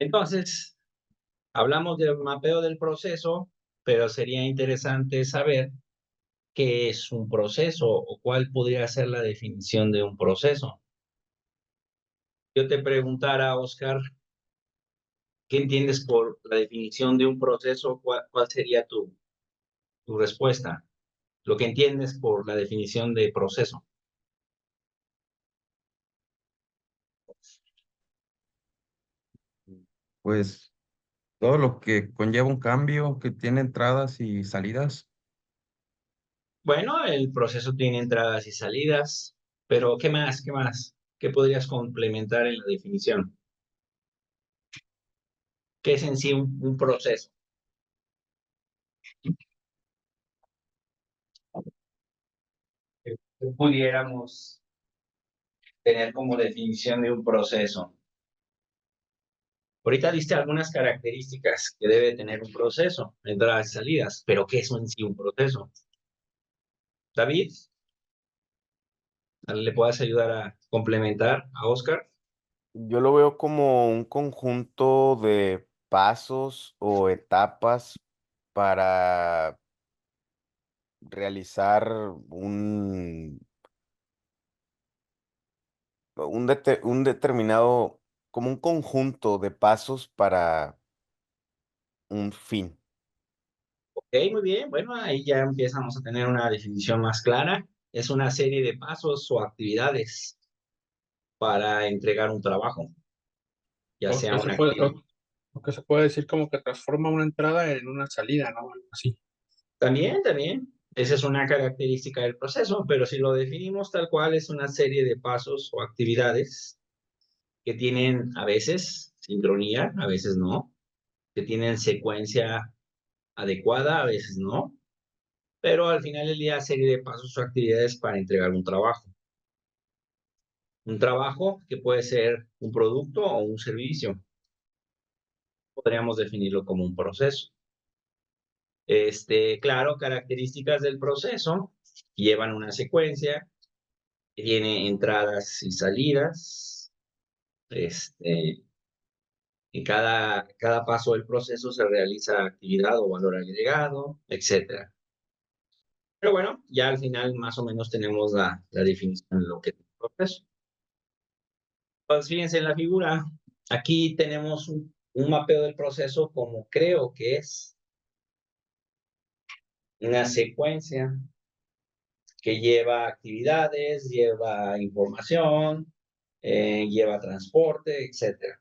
Entonces, hablamos del mapeo del proceso, pero sería interesante saber qué es un proceso o cuál podría ser la definición de un proceso. Yo te preguntara, Oscar, ¿qué entiendes por la definición de un proceso? ¿Cuál sería tu respuesta? Lo que entiendes por la definición de proceso. Pues todo lo que conlleva un cambio, que tiene entradas y salidas. Bueno, el proceso tiene entradas y salidas, pero ¿qué más? ¿Qué más? ¿Qué podrías complementar en la definición? ¿Qué es en sí un proceso? Que pudiéramos tener como definición de un proceso. Ahorita diste algunas características que debe tener un proceso, entradas y salidas, pero ¿qué es en sí un proceso? David, ¿le puedes ayudar a complementar a Oscar? Yo lo veo como un conjunto de pasos o etapas para realizar un determinado, como un conjunto de pasos para un fin. Ok, muy bien. Bueno, ahí ya empezamos a tener una definición más clara. Es una serie de pasos o actividades para entregar un trabajo, ya O sea que se una puede, actividad. o que se puede decir como que transforma una entrada en una salida, ¿no? Algo así. También, esa es una característica del proceso, pero si lo definimos tal cual, es una serie de pasos o actividades que tienen a veces sincronía, a veces no, que tienen secuencia adecuada, a veces no, pero al final del día, serie de pasos o actividades para entregar un trabajo. Un trabajo que puede ser un producto o un servicio. Podríamos definirlo como un proceso. Claro, características del proceso llevan una secuencia, tiene entradas y salidas. En cada paso del proceso se realiza actividad o valor agregado, etcétera. Pero bueno, ya al final más o menos tenemos la definición de lo que es un proceso. Pues fíjense en la figura, aquí tenemos un mapeo del proceso como creo que es una secuencia que lleva actividades, lleva información, lleva transporte, etcétera.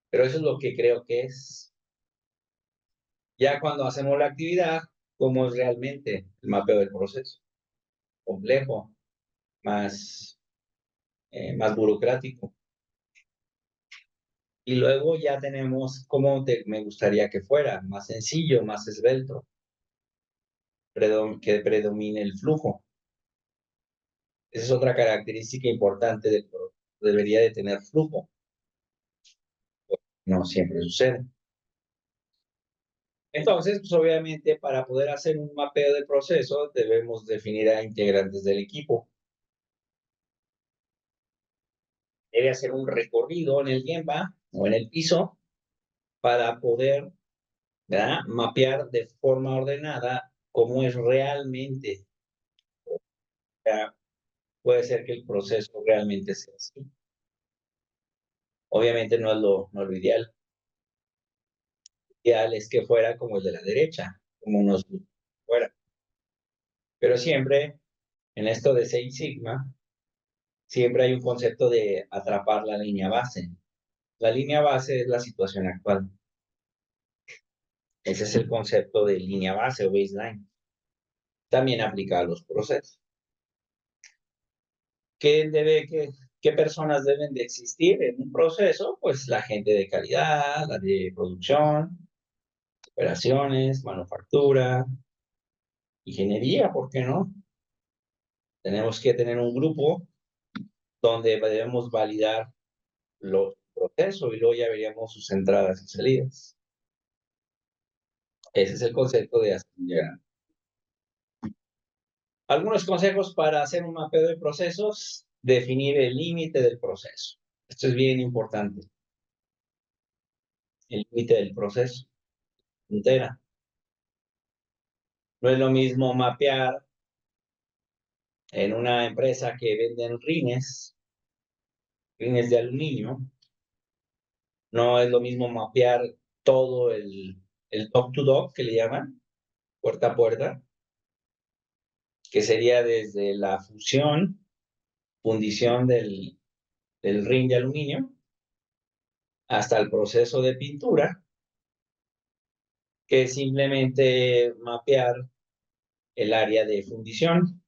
Pero eso es lo que creo que es. Ya cuando hacemos la actividad, ¿cómo es realmente el mapeo del proceso? Complejo, más, más burocrático. Y luego ya tenemos cómo me gustaría que fuera, más sencillo, más esbelto, que predomine el flujo. Esa es otra característica importante del proceso. Debería de tener flujo. No siempre sucede. Entonces, pues obviamente para poder hacer un mapeo de proceso debemos definir a integrantes del equipo. Debe hacer un recorrido en el Gemba o en el piso para poder, ¿verdad?, mapear de forma ordenada cómo es realmente. O sea, puede ser que el proceso realmente sea así. Obviamente no es lo ideal. Lo ideal es que fuera como el de la derecha, como nos fuera. Pero siempre en esto de Seis Sigma, siempre hay un concepto de atrapar la línea base. La línea base es la situación actual. Ese es el concepto de línea base o baseline. También aplica a los procesos. ¿Qué personas deben de existir en un proceso? Pues la gente de calidad, la de producción, operaciones, manufactura, ingeniería, ¿por qué no? Tenemos que tener un grupo donde debemos validar los procesos y luego ya veríamos sus entradas y salidas. Ese es el concepto de hacer un diagrama. Algunos consejos para hacer un mapeo de procesos: definir el límite del proceso. Esto es bien importante. el límite del proceso, frontera. No es lo mismo mapear en una empresa que venden rines de aluminio. No es lo mismo mapear todo el top to dog, que le llaman, puerta a puerta, que sería desde la fundición del rin de aluminio, hasta el proceso de pintura, que es simplemente mapear el área de fundición,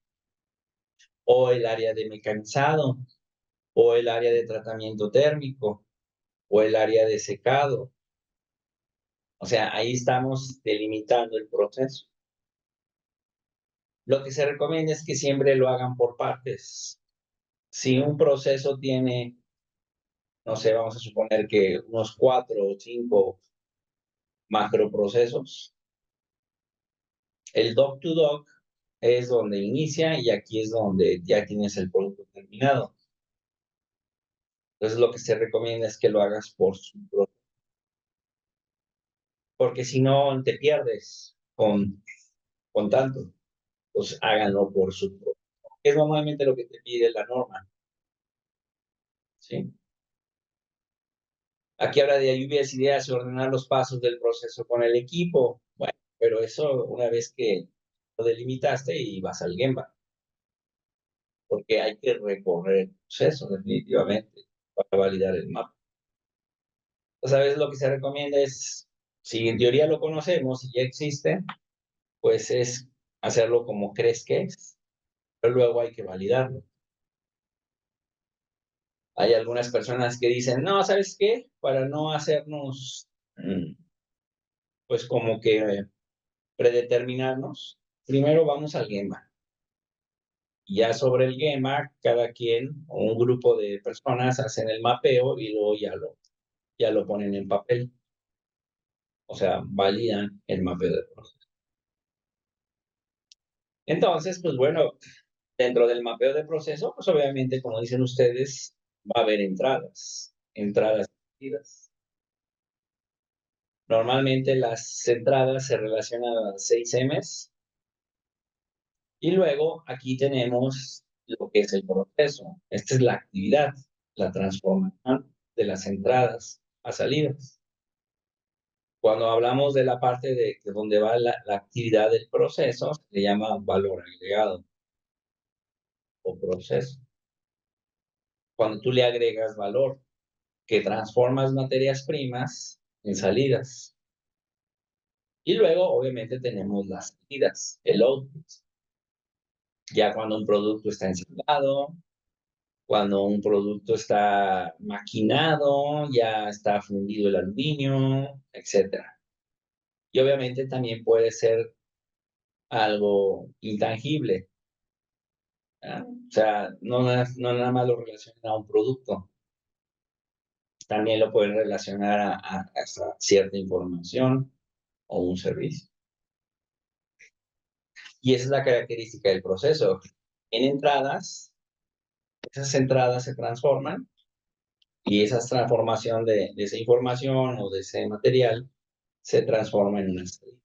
o el área de mecanizado, o el área de tratamiento térmico, o el área de secado. O sea, ahí estamos delimitando el proceso. Lo que se recomienda es que siempre lo hagan por partes. Si un proceso tiene, no sé, vamos a suponer que unos 4 o 5 macroprocesos, el dock to dock es donde inicia y aquí es donde ya tienes el producto terminado. Entonces lo que se recomienda es que lo hagas por su propio, porque si no te pierdes con tanto. Pues háganlo por su propio. Es normalmente lo que te pide la norma. ¿Sí? Aquí habla de lluvias, ideas y ordenar los pasos del proceso con el equipo. Bueno, pero eso una vez que lo delimitaste y vas al Gemba. Porque hay que recorrer el proceso definitivamente para validar el mapa. Entonces, a veces lo que se recomienda es, si en teoría lo conocemos y ya existe, pues es hacerlo como crees que es, pero luego hay que validarlo. Hay algunas personas que dicen, no, ¿sabes qué? Para no hacernos, pues como que predeterminarnos, primero vamos al Gemba. Y ya sobre el Gemba, cada quien o un grupo de personas hacen el mapeo y luego ya lo ponen en papel. O sea, validan el mapeo del proceso. Entonces, pues bueno, dentro del mapeo de proceso, pues obviamente, como dicen ustedes, va a haber entradas y salidas. Normalmente las entradas se relacionan a las 6 M's y luego aquí tenemos lo que es el proceso. Esta es la actividad, la transformación de las entradas a salidas. Cuando hablamos de la parte de donde va la actividad del proceso, se llama valor agregado o proceso. Cuando tú le agregas valor, que transformas materias primas en salidas. Y luego, obviamente, tenemos las salidas, el output. Ya cuando un producto está ensamblado, cuando un producto está maquinado, ya está fundido el aluminio, etc. Y obviamente también puede ser algo intangible. O sea, no nada más lo relacionan a un producto. También lo pueden relacionar a cierta información o un servicio. Y esa es la característica del proceso. En entradas, esas entradas se transforman y esa transformación de esa información o de ese material se transforma en una salida.